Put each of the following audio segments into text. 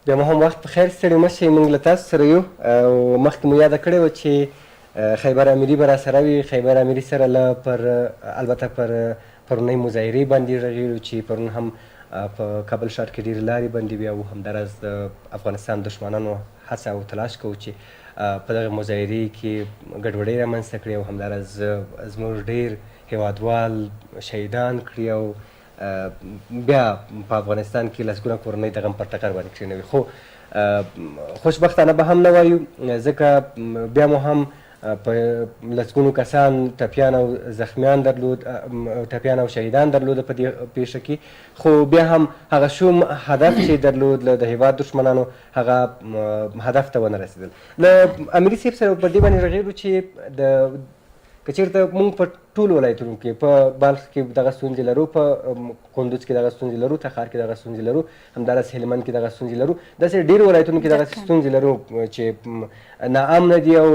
بیا مو هم وخت په خیر ستړي مه شئ، موږ له تاسو سره یو او مخکې مو یاده کړې وه چې خیبر امیري به راسره وي. خیبر امیري سره البته پر پرونۍ مظاهرې باندې غږېږو چې پرون هم په کابل ښار کې ډېرې لارې بندې وې او همداراز د افغانستان دښمنانو هڅه او تلاش کوو چې په دغه مظاهرې کې ګډوډۍ رامنځته کړي او همداراز زموږ ډېر هېوادوال شهیدان کړي او بیا په افغانستان کې لسګونه کورنۍ د غم پر ټغر باندې کښېنوي. خو خوشبختانه به هم نه وایو، ځکه بیا مو هم په لسګونو کسان ټپیان او زخمیان درلود، ټپیان او شهیدان درلوده په دې پیښه کې، خو بیا هم هغه شوم هدف چې درلود له د هېواد دښمنانو هغه هدف ته ونه رسېدل. له امیري صاحب سره په دې باندې غږېږو چې که چېرته موږ په ټولو ولایتونو کې په بلخ کې دغه ستونزې لرو، په کندوز کې دغه ستونزې لرو، تخار کې دغه ستونزې لرو، همداراز هلمند کې دغه ستونزې لرو، داسې ډېرو ولایتونو کې دغه ستونزې لرو چې ناامنه دي او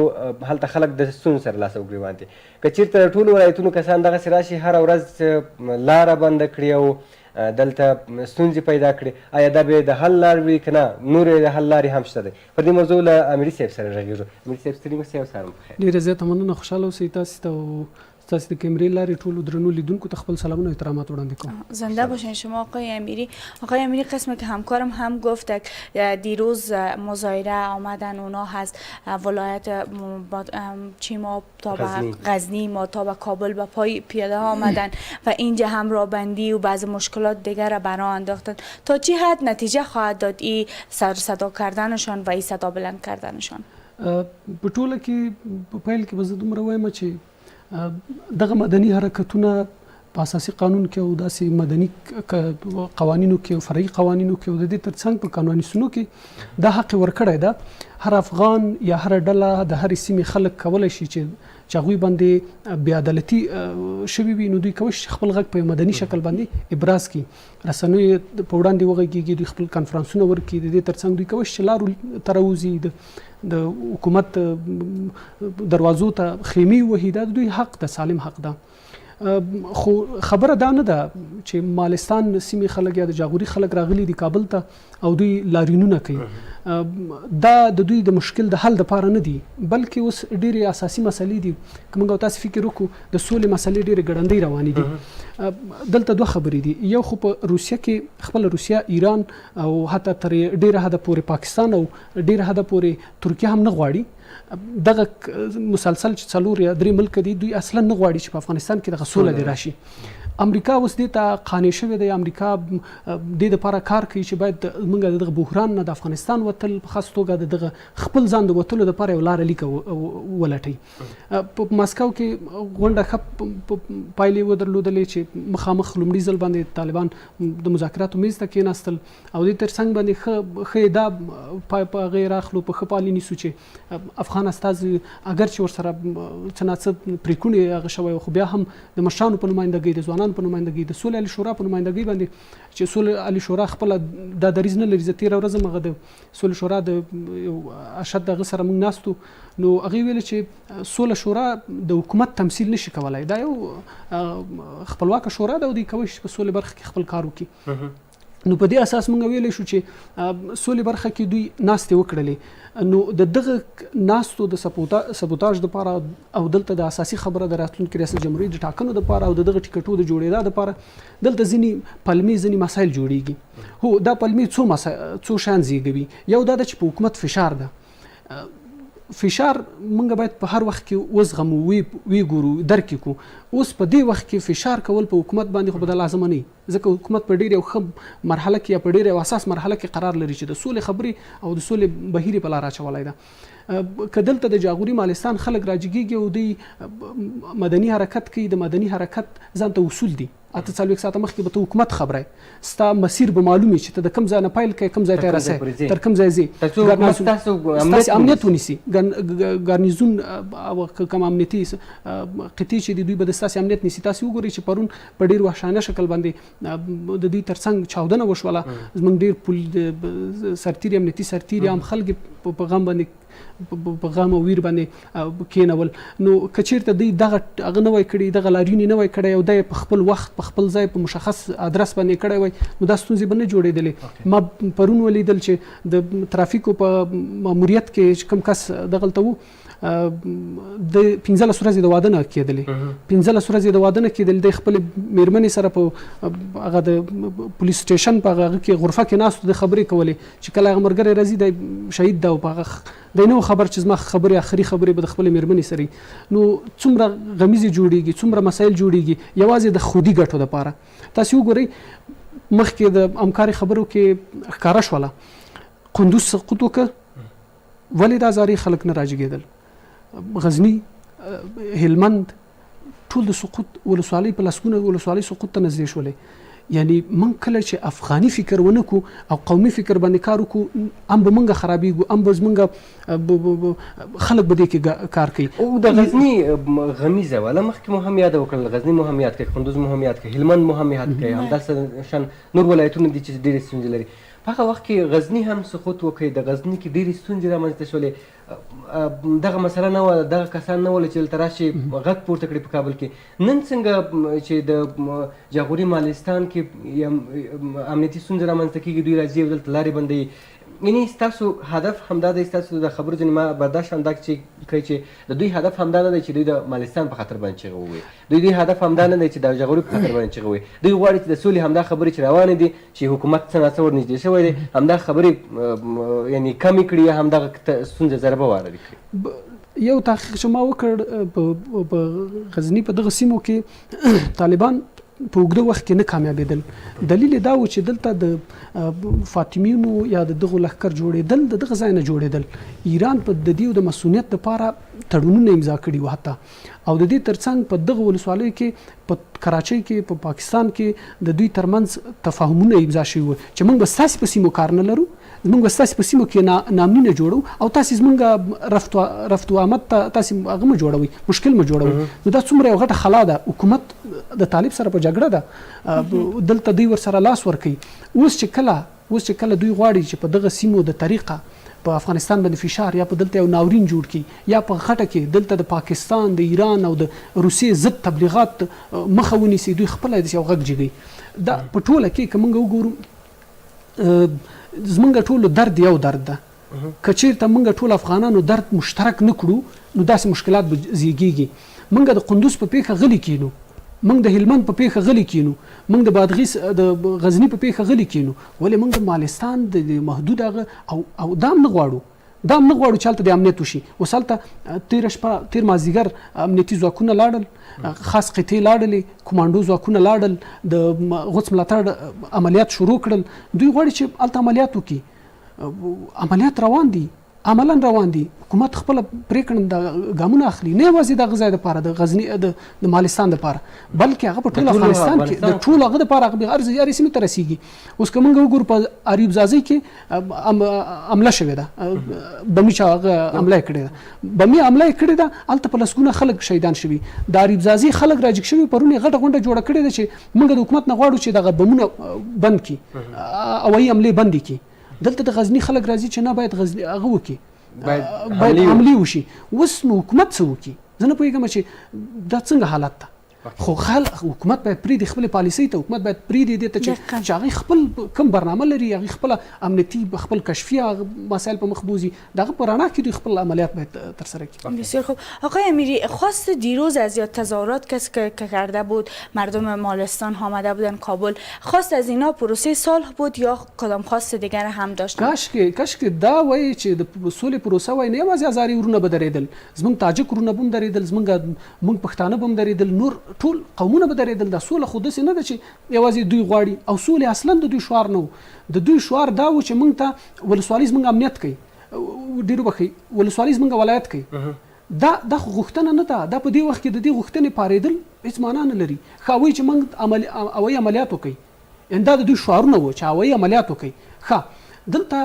هلته خلک د ستونزو سره لاس او ګرېوان دي. که چېرته ټولو ولایتونو کسان دغسې راشي، هره ورځ لاره بنده کړي او دلته ستونزې پیدا کړي، آیا دا به د حل لار وي که نه نورې د حل لارې هم شته دی؟ پر دې موضوع له امیري صاحب سره غږېږو. امیري صاحب ستړي مه شئ او سهار مو پخیر. ډېره زیاته مننه، خوشحاله اوسئ. تاسې ته او ستاسې د کیمرې لارې ټولو درنو لیدونکو ته خپل سلامونه و احترامات وړاندې کوم. زنده باشین شما آقای امیری. آقای امیری، قسمی که همکارم هم گفت دیروز مظاهره آمدن، اونا هست ولایت چیما تا به غزنی، ما تا به کابل به پای پیاده ها آمدن و اینجا هم رابندی و بعض مشکلات دیگر را برا انداختن. تا چی حد نتیجه خواهد داد این سر صدا کردنشان و این صدا بلند کردنشان؟ په ټوله کې په پیل کې به زه دومره وایم چې دغه مدني حرکتونه په اساسي قانون کې او داسې مدني قوانینو کې او فرعي قوانینو کې او د دې ترڅنګ په قانونیستونو کې دا حق ورکړی ده. هر افغان یا هر ډله د هرې سیمې خلک کولی شي چې هغوی باندې بې عدالتي شوي وي، نو دوی کولی شي خپل غږ په مدني شکل باندې ابراز کړي، رسنیو په وړاندې وغږېږي، دوی خپل کنفرانسونه ورکړي. د دې ترڅنګ دوی کولی شي چې لارو ته راوځي، د حکومت دروازو ته خیمې وهي، دا د دوی حق ده، سالم حق ده. خو خبره دا نه ده چې مالستان سیمې خلک یا د جاغوري خلک راغلي دي کابل ته او دوی لاریونونه کوي. دا د دوی د مشکل د حل دپاره نه دي، بلکې اوس ډېرې اساسي مسلې دي. که موږ او تاسې فکر وکړو د سولې مسلې ډېرې ګړندۍ روانې دي. دلته دوه خبرې دي، یو خو په روسیه کې خپله روسیه، ایران او حتی تر ډېره حده پورې پاکستان او ډېره حده پورې ترکیه هم نه غواړي دغه مسلسل چې 4 یا 3 ملک دي، دوی اصلا نه غواړي چې په افغانستان کې دغه سوله دې راشي. امریکا اوس دې ته قانع شوې ده، امریکا دې دپاره کار کوي چې باید موږ دغه بحران نه د افغانستان وتل، په خاص توګه د دغه خپل ځان د وتلو دپاره یو لاره لیکه ولټوي. په ماسکو کې غونډه ښه پایلې ودرلودلې چې مخامخ لومړي ځل باندې طالبان د مذاکراتو میز ته کېناستل او دې ترڅنګ باندې ښه دا په هغې راخلو، په ښه پالي نیسو چې افغان استازي اگر چې ورسره څه ناڅه پرېکونې هغه شوی، خو بیا هم د مشرانو په نمایندګۍ، د ځوانانو په نمایندګۍ، د سولې علي شورا په نمایندګۍ باندې چې سولې علي شورا خپله دا دریځ نه لري. زه تېره ورځ هم هغه د سولې شورا د یو اشد هغه سره موږ ناست وو، نو هغې ویلې چې سوله شورا د حکومت تمثیل نشي کولی، دا یو خپلواکه شورا ده او دوی کولی شي په سولې برخه کې خپل کار وکړي. نو په دې اساس موږ ویلی شو چې سولې برخه کې دوی ناستې وکړلې. نو د دغه ناستو د سبوتاژ دپاره او دلته د اساسي خبره د راتلونکي ریاست جمهوریت د ټاکنو دپاره او د دغه ټکټو د جوړېدا دپاره دلته ځینې پلمې، ځینې مسایل جوړېږي. هو دا پلمې څو شیان زیږوي. یو دا ده چې په حکومت فشار ده. فشار موږ باید په هر وخت کې وزغمو، وی ګورو، درک کړو. اوس په دې وخت کې فشار کول په حکومت باندې خو به دا لازمه نه وي، ځکه حکومت په ډېر یو ښه مرحله کې یا په ډېر یو اساس مرحله کې قرار لري چې د سولې خبرې او د سولې بهیر په لار اچولی ده. که دلته د جاغوري مالستان خلک راجګېږي او دوی مدني حرکت کوي، د مدني حرکت ځان ته اصول دي. 48 ساعته مخکې به ته حکومت خبره ستا مسیر به معلوم وي چې ته د کوم ځای نه پیل کوې، کوم ځای ته رسې، تر کوم ځای ځې، ستاسې امنیت ونیسي. ګارنیزون او کوم امنیتي قطعې چې دي دوی به د ستاسې امنیت نیسي. تاسې وګورئ چې پرون په ډېر وحشانه شکل باندې د دوی ترڅنګ چاودنه وشوله. زموږ ډېر سرتیري، امنیتي سرتیري، عام خلک په غم باندې په غم او ویر باندې کېنول. نو که چېرته دوی دغه هغه نه وای کړي، دغه لاریون یې نه وای کړی او دا یې په خپل وخت په خپل ځای په مشخص ادرس باندې کړی وای، نو دا ستونزې به نه جوړېدلې. ما پرون ولیدل چې د ترافیکو په ماموریت کې کوم کس دغلته وو، د 15 ورځې د واده نه کېدلې، 15 ورځې د واده نه کېدلې. د خپل میرمنې سره په هغه د پولیس سټیشن په هغه کې غرفه کې ناست د خبرې کولې چې کله هغه ملګری راځي د شهید ده او په هغه دی نو خبر چې زما خبرې آخري خبرې به د خپل میرمنې سره. نو څومره غمیزې جوړېږي، څومره مسایل جوړېږي یوازې د خودي ګټو دپاره. تاسې وګورئ مخکې د همکاري خبرو کې ښکاره شوله قندوز سقوط وکړه، ولې دا زارې خلک نه راجګېدل؟ غزني، هلمند ټول د سقوط ولسوالۍ په لسګونه ولسوالۍ سقوط ته نږدې شولې. یعنی من کله چې افغاني فکر ونه کو او قومي فکر باندې کار وکړو، هم به موږ خرابېږو، هم به زموږ خلک به دې کې کار کوي. او د غزني غمیزه والا مخکې مو هم یاد وکړل، غزني مو هم یاد کړئ، قندوز مو هم یاد کړئ، هلمند مو هم یاد کړئ، همداسې شان نور ولایتونه دي چې ډېرې ستونزې لري. په هغه وخت کې غزني هم سقوط وکړي، د غزني کې ډېرې ستونزې رامنځته شولې. دغه مسله نه وه، دغه کسان نه ول چې دلته راشي غږ پورته کړي په کابل کې. نن څنګه چې د جاغوري مالستان کې امنیتي ستونزې رامنځته کېږي، دوی راځي او دلته لارې بندوي. یعنی ستاسو هدف همدا دی، ستاسو د خبرو ځینې ما برداشت همدا کوي چې د دوی هدف همدا نه دی چې دوی د مالستان په خاطر باندې چیغه ووایي، دوی هدف همدا نه دی چې د جاغوري په خاطر باندې چیغه ووایي. دوی غواړي چې د سولې همدا خبرې چې روانې دي چې حکومت څه ناڅه ورنږدې شوی دی، همدا خبرې یعنی کمې کړي یا همدغه ستونزې ضربه واروي کړي. یو تحقیق چې ما وکړ په غزني په دغه سیمو کې طالبان په اوږده وخت کې نه کامیابېدل. دلیل یې دا و چې دلته د فاطمیونو یا د دغو لښکر جوړېدل د دغه ځای نه جوړېدل. ایران په د دې د مسؤلیت دپاره تړونونه امضا کړي وو حتی، او د دې ترڅنګ په دغه ولسوالیو کې په کراچۍ کې په پاکستان کې د دوی ترمنځ تفاهمونه امضا شوي وو چې موږ به ستاسې په سیمو کار نه لرو، موږ به ستاسې په سیمو کې نامنونه جوړو او تاسې زموږ رفت و آمد ته تاسې هغه مه جوړوئ، مشکل مه جوړوئ. نو دا څومره یو غټه خلا ده. حکومت د طالب سره په جګړه ده، دلته دوی ورسره لاس ورکوي. اوس چې کله دوی غواړي چې په دغه سیمو د طریقه په افغانستان باندې فشار یا په دلته یو ناورین جوړ کړي یا په غټه کې دلته د پاکستان، د ایران او د روسیې ضد تبلیغات مخه ونیسي، دوی خپله داسې یو غږ جګوي. دا په ټوله کې که موږ وګورو زموږ ټولو درد یو درد ده. که چېرته موږ ټول افغانانو درد مشترک نه کړو نو داسې مشکلات به زیږېږي. موږ د قندوز په پیښه غلي کېنو، موږ د هلمند په پیښه غلي کېنو، موږ د بادغیس د غزني په پیښه غلي کېنو، ولې موږ د مالستان د محدود هغه او دا هم نه غواړو چې هلته د امنیت وشي. اوس هلته تېر مازدیګر امنیتي ځواکونه لاړل، خاص قطعې لاړلې، کمانډو ځواکونه لاړل، د غوڅ ملاتړ عملیات شروع کړل. دوی غواړي چې هلته عملیات وکړي. عملیات روان دي، عملا روان دي. حکومت خپل پریکړه ګامونه اخلي، نه یوازې د غزا لپاره د غزنی د مالستان لپاره، بلکې هغه په ټول افغانستان کې د ټول هغه لپاره هغه هر سیمه ته رسیږي. اوس که موږ وګورو په اریوب ځاځي کې حمله شوې ده، بمي چې هغه حمله کړې ده، بمي حمله کړې ده، هلته په لسګونه خلک شهیدان شوي. د اریوب ځاځي خلک راجګ شوي، پرون یې غټه غونډه جوړه کړې ده چې موږ د حکومت نه غواړو چې دغه بمونه بند کړي، هوایي حملې بندې کړي. دلته د غزني خلک راځي چې نه باید غزني هغه وکړي، باید عملي وشي. اوس نو حکومت څه وکړي؟ زه نه پوهېږم چې دا څنګه حالت ده. خو حکومت باید پرېږدي خپلې پالیسۍ ته، حکومت باید پرېږدي دې ته چې هغوی خپل کوم برنامه لري، هغوی خپله امنیتي خپل کشفي مسایل په مخ بوځي، د هغه په رڼا کې دوی خپل عملیات باید ترسره کړي. بسیار خوب. آقای امیری، خواست دیروز از یا تظاهرات کسی که کرده بود، مردم مالستان آمده بودن کابل، خواست از اینا پروسه صلح بود یا کدام خواست دیگر هم داشت؟ کاش که دا وایي چې د سولې پروسه وایي، نه یوازې هزارې ورونه به درېدل، زموږ تاجک ورونه به هم درېدل، موږ پښتانه به هم درېدل، نور ټول قومونه به درېدل. دا سوله خو داسې نه ده چې یوازې دوی غواړي، او سولې اصلا د دوی شعار نه و. د دوی شعار دا و چې موږ ته ولسوالي زموږ امنیت کوي، ډېر وبښئ، ولسوالي زموږ ولایت کوي. دا خو غوښتنه نه ده. دا په دې وخت کې د دې غوښتنې پارېدل هېڅ معنا نه لري. ښه وایي چې موږ هوایي عملیات وکړئ، دا د دوی شعارونه و چې هوایي عملیات وکړئ. ښه دلته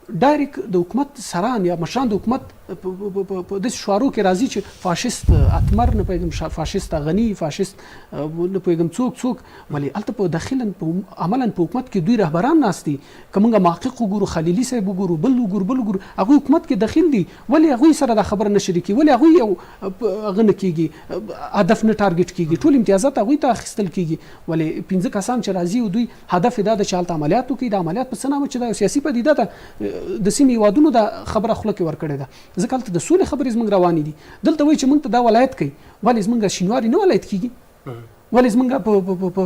ډایرک د حکومت سران یا مشران د حکومت په داسې شعارو کې راځي چې فاشیست اتمر نه پوهېږم فاشیست غني فاشیست نه پوهېږم څوک ولې هلته په داخلا عملا په حکومت کې دوی رهبران ناست دي که موږ محقق وګورو خلیلي صاحب وګورو بل وګورو هغوی حکومت کې دخیل دي ولې هغوی سره دا خبره نه شریکي ولې هغوی یو هغه نه کېږي هدف نه ټارګېټ کېږي ټول امتیازات هغوی ته اخیستل کېږي ولې 15 کسان چې راځي او دوی هدف یې دا ده چې هلته عملیات وکړي د عملیات په څه نامه چې دا یو سیاسي پدیده ده د سیمې هېوادونو دا خبره خوله کې ورکړې ده ځکه هلته د سولې خبرې زموږ روانې دي دلته وایي چې موږ ته دا ولایت کوي ولې زموږ شینواري نه ولایت کېږي ولې زموږ په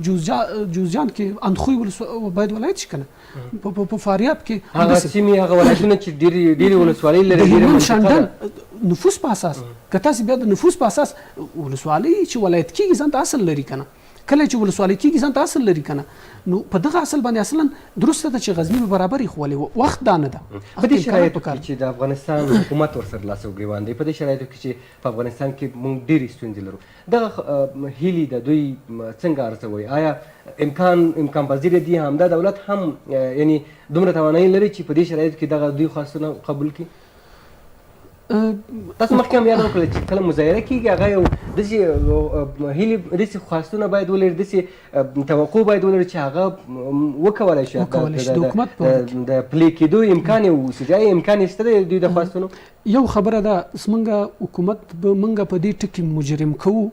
جوزجان کې اندخوی باید ولایت شي که نه په فاریاب کې هغه سیمې هغه ولایتونه چې ډېرې ولسوالۍ لري د هلمند شانډل نفوس په اساس که تاسې بیا د نفوس په اساس ولسوالۍ چې ولایت کېږي ځان ته اصل لري که نه کله چې ولسوالۍ کېږي ځان ته اصل لري که نه نو په دغه اصل باندې اصلا درسته ده چې غزني به برابرې خو ولې وخت دا نه ده په دې شرایطو کې چې د افغانستان حکومت ورسره لاس او ګرېوان دی په دې شرایطو کې چې په افغانستان کې موږ ډېرې ستونزې لرو دغه هیلې د دوی څنګه ارزوئ آیا امکان پذیره دي همدا دولت هم یعنی دومره توانایي لري چې په دې شرایطو کې دغه دوی خواستونه قبول کړي تاسو مخکې هم یاد وکړل چې کله مظاهره کېږي هغه یو داسې هیلې داسې خواستونه باید ولري داسې توقع باید ولري چې هغه وکولی شي د پلي کېدو امکان یې واوسي دا امکان یې شته دی دوی د خواستونو یو خبره ده زموږ حکومت به موږ په دې ټکي مجرم کوو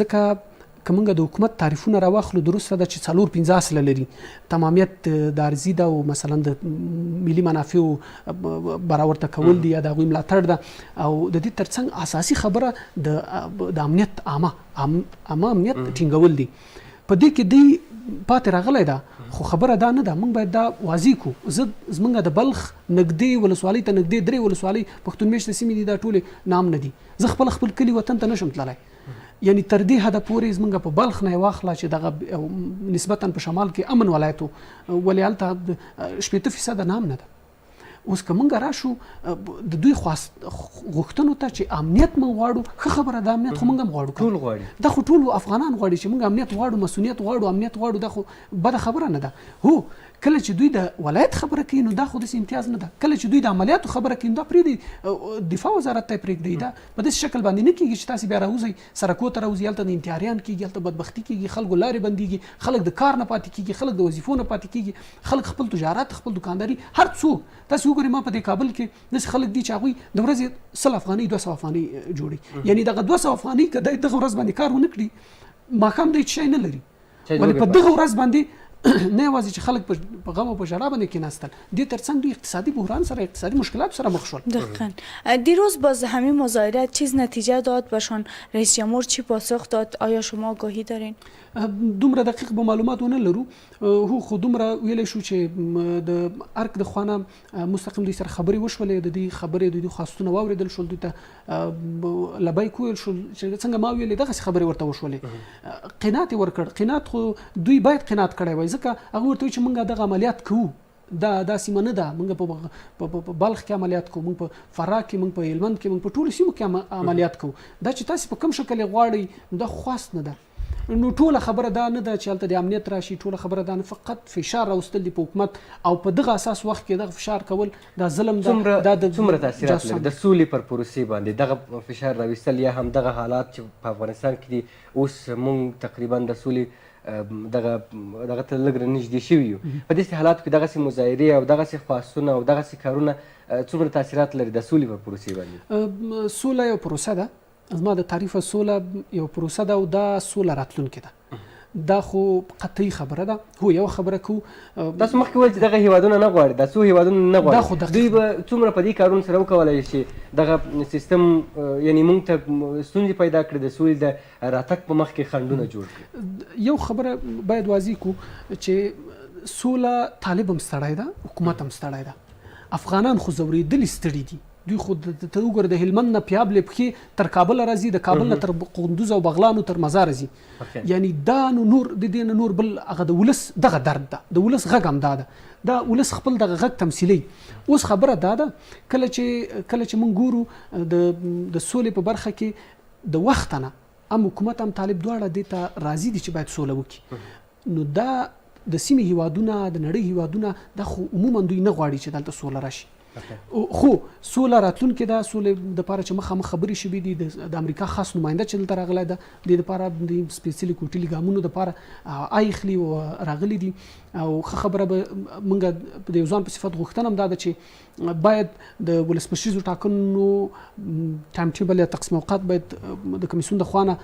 ځکه که موږ د حکومت تعریفونه راواخلو درسته ده چې 4-5 اصله لري تمامیت د عرضي ده او مثلا د ملي منافعو برآورده کول دي یا د هغوی ملاتړ ده او د دې ترڅنګ اساسي خبره د امنیت عامه امنیت ټینګول دي په دې کې دی پاتې راغلی ده خو خبره دا نه ده موږ باید دا واضح کړو زموږ د بلخ نږدې ولسوالۍ ته نږدې 3 ولسوالۍ پښتون مېشته سیمې دي دا ټولې نام نه دي زه خپل کلي وطن ته نشم تللی یعنی تر دې حده پورې زموږ په بلخ نه یې واخله چې دغه نسبتا په شمال کې امن ولایت و ولې هلته 80% نام نه ده اوس که موږ راشو د دوی غوښتنو ته چې امنیت موږ غواړو ښه خبره ده امنیت خو موږ هم غواړو ټول غواړي دا خو ټول افغانان غواړي چې موږ امنیت غواړو مسؤلیت غواړو امنیت غواړو دا خو بده خبره نه ده هو کله چې دوی د ولایت خبره کوي نو دا خو داسې امتیاز نه ده کله چې دوی د عملیاتو خبره کوي نو دا پرېږدي دفاع وزارت ته یې پرېږدي دا په داسې شکل باندې نه کېږي چې تاسې بیا راوځئ سرکو ته راوځئ هلته د امتحاریان کېږي هلته بدبختي کېږي خلکو لارې بندېږي خلک د کار نه پاتې کېږي خلک د وظیفو نه پاتې کېږي خلک خپل تجارت خپل دکانداري هر څوک تاسې وګورئ ما په دې کابل کې داسې خلک دي چې هغوی د ورځې 100 افغانۍ 200 افغانۍ جوړي یعنی دغه 200 افغانۍ که دی دغه ورځ باندې کار ونه کړي ماښام دی شی نه لري ولې په دغه ورځ باندې نه یوازې چې خلک په غم او په ژړا باندې کېناستل دې ترڅنگ دوی اقتصادی بحران سره اقتصادی مشکلات سره مخ شول دقیقاً دیروز باز همین مظاهره چیز نتیجه داد بهشان رئیس جمهور چی پاسخ داد آیا شما آگاهی دارین دومره دقیق به معلومات ونه لرو هو خو دومره ویلی شو چې د ارک د خوانه مستقیم دوی سره خبرې وشولې د دې خبرې د دوی خواستونه واورېدل شول دوی ته لبیک وویل شول چې څنګه ما ویلې دغسې خبرې ورته وشولې قناعت یې ورکړ قناعت خو دوی باید قناعت کړی وای ځکه هغه ورته وایي چې موږ دغه عملیات کوو دا سیمه نه ده موږ په بلخ کې عملیات کوو موږ په فراه کې موږ په هلمند کې موږ په ټولو سیمو کې عملیات کوو دا چې تاسې په کوم شکل یې غواړئ دا خواست نه ده نو ټوله خبره دا نه ده چې هلته د امنیت راشي ټوله خبره دا نه فقط فشار راوستل دي په حکومت او په دغه اساس وخت کې دغه فشار کول دا ظلم ده دا د څومره تاثیرات لري د سولې پر پروسې باندې دغه فشار راوستل یا هم دغه حالات چې په افغانستان کې دي اوس موږ تقریبا د سولې دغه ته لږ نږدې شوي یو په داسې حالاتو کې دغسې مظاهرې او دغسې خواستونه او دغسې کارونه څومره تاثیرات لري د سولې پر پروسې باندې سوله یو پروسه ده زما د تعریفه سوله یو پروسه ده او دا سوله راتلونکې ده دا خو قطعي خبره ده هو یو خبره کو تاسو مخکې وویل چې دغه هېوادونه نه غواړي دا څو هېوادونه نه غواړي دوی به څومره په دې کارونو سره وکولی شي دغه سیستم یعنی موږ ته ستونزې پیدا کړي د سولې د راتګ په مخ کې خنډونه جوړ کړي یو خبره باید واضح کو چې سوله طالب هم ستړی ده حکومت هم ستړی ده افغانان خو ځورېدلي ستړي دي دوی خو ته وګوره د هلمند نه پیابلې پښې تر کابل راځي د کابل نه تر قندوز او بغلانو تر مزار راځي یعنی دا نور د دې نه نور بل هغه د ولس دغه درد ده د ولس غږ هم دا ده دا ولس خپل دغه غږ تمثیلي اوس خبره دا ده کله چې موږ ګورو د سولې په برخه کې د وخت نه هم حکومت هم طالب دواړه دې ته راضي دي چې باید سوله وکړي نو دا د سیمې هېوادونه د نړۍ هېوادونه دا خو عموما دوی نه غواړي چې دلته سوله راشي خو سوله راتلونکې ده سولې دپاره چې مخامخ خبرې شوي دي د امریکا خاص نماینده چې دلته راغلی ده د دې دپاره د سپېڅلي کوټلي ګامونو دپاره ایخلي او راغلي دي او ښه خبره به موږ د یو ځوان په صفت غوښتنه هم دا ده چې باید د ولسمشریزو ټاکنو ټایم ټیبل یا تقسیم اوقات باید د کمیسیون د خوا نه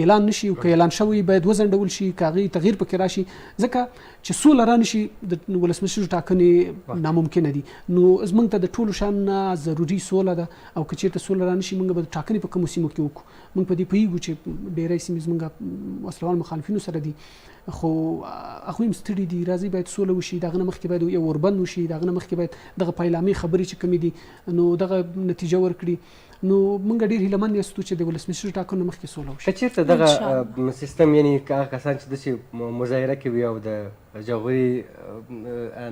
اعلان نشي او که اعلان شوی باید وځنډول شي که هغې تغییر پکې راشي ځکه چې سوله رانشي د ولسمشریزو ټاکنې ناممکنه دي نو زموږ ته د ټولو شان ضروري سوله ده او که چېرته سوله رانشي موږ به ټاکنې په کومو سیمو کې وکړو موږ په دې پوهېږو چې ډېری سیمې زموږ وسلوال مخالفینو سره دي خو هغوی هم ستړي دي راځي باید سوله وشي د هغه نه مخکې باید یو اوربند وشي د هغه نه مخکې باید دغه پیلامې خبرې چې کومې دي نو دغه نتیجه ورکړي نو موږ ډېر هیله مند یاستو چې د ولسمشر ټاکنو نه مخکې سوله وشي که چېرته دغه سیستم یعنی که هغه کسان چې داسې مظاهره کوي او د جاغوري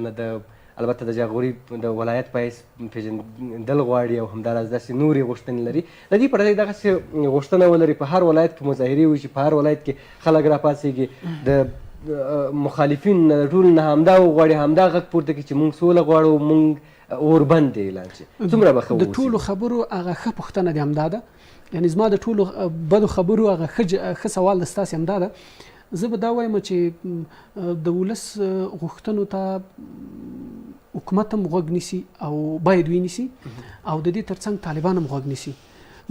نه د البته د جاغوري د ولایت په حیث پېژندل غواړي او همداراز داسې نورې غوښتنې لري د دې پر ځای دغسې غوښتنه ولري په هر ولایت کې مظاهرې وشي په هر ولایت کې خلک راپاڅېږي د مخالفین د ټولو نه همدا وغواړي همدا غږ پورته کړي چې موږ سوله غواړو موږ اوربند اعلان شي څومره به ښه د ټولو خبرو هغه ښه پوښتنه دې همدا ده یعنې زما د ټولو بدو خبرو هغه ښه سوال د ستاسې همدا ده زه به دا وایم چې د ولس غوښتنو ته حکومت هم غوږ نیسي او باید ونیسي او د دې ترڅنګ طالبان هم غوږ نیسي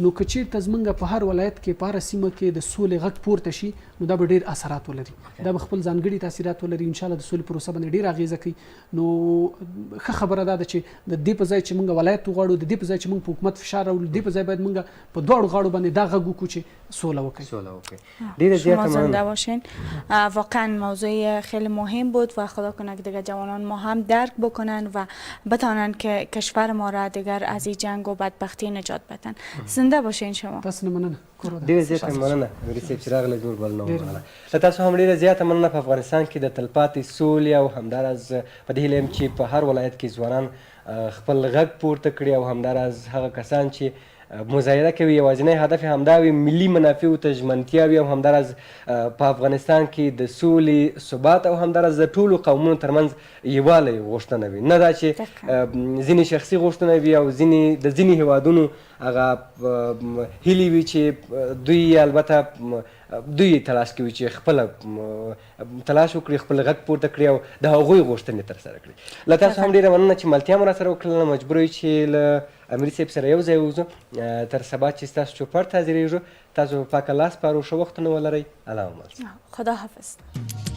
نو که چېرته زموږ په هر ولایت کې په هره سیمه کې د سولې غږ پورته شي نو دا به ډېر اثرات ولري دا به خپل ځانګړي تاثیرات ولري انشاءالله د سولې پروسه باندې ډېر اغېزه کوي نو ښه خبره دا ده چې د دې په ځای چې موږ ولایت وغواړو د دې په ځای چې موږ په حکومت فشار راوړو د دې په ځای باید موږ په دواړو غاړو باندې دا غږ وکړو چې سوله وکړي شما زنده باشین واقعا موضوع خیلی مهم بود و خدا کنه که دیگه جوانان ما هم درک بکنن و بتانن که کشور ما را دیگر از این جنگ و بدبختی نجات بدن زنده باشین شما تاسو نه مننه ډېره زیاته مننه امیري صاحب چې راغلی نور بل نه ومنله له تاسو هم ډېره زیاته مننه په افغانستان کې د تلپاتې سولې او همداراز په دې هیله یم چې په هر ولایت کې ځوانان خپل غږ پورته کړي او همداراز هغه کسان چې مظاهره کوي یوازینی هدف یې همدا وي ملي منافعو ته ژمنتیا وي او همداراز په افغانستان کې د سولې ثبات او همداراز د ټولو قومونو ترمنځ یووالی غوښتنه وي نه دا چې ځینې شخصي غوښتنه وي او د ځینې هېوادونو هغه هیلې وي چې دوی البته دوی تلاش کوي چې خپله تلاش وکړي خپل غږ پورته کړي او د هغوی غوښتنې ترسره کړي له تاسو هم ډېره مننه چې ملتیا مو راسره وکړله مجبور یو چې له امیري صاحب سره یو ځای وځو تر سبا چې ستاسو چوپړ ته حاضرېږو تاسو په پاکه لاس پارو ښه وختونه ولرئ الله مو خدا حافظ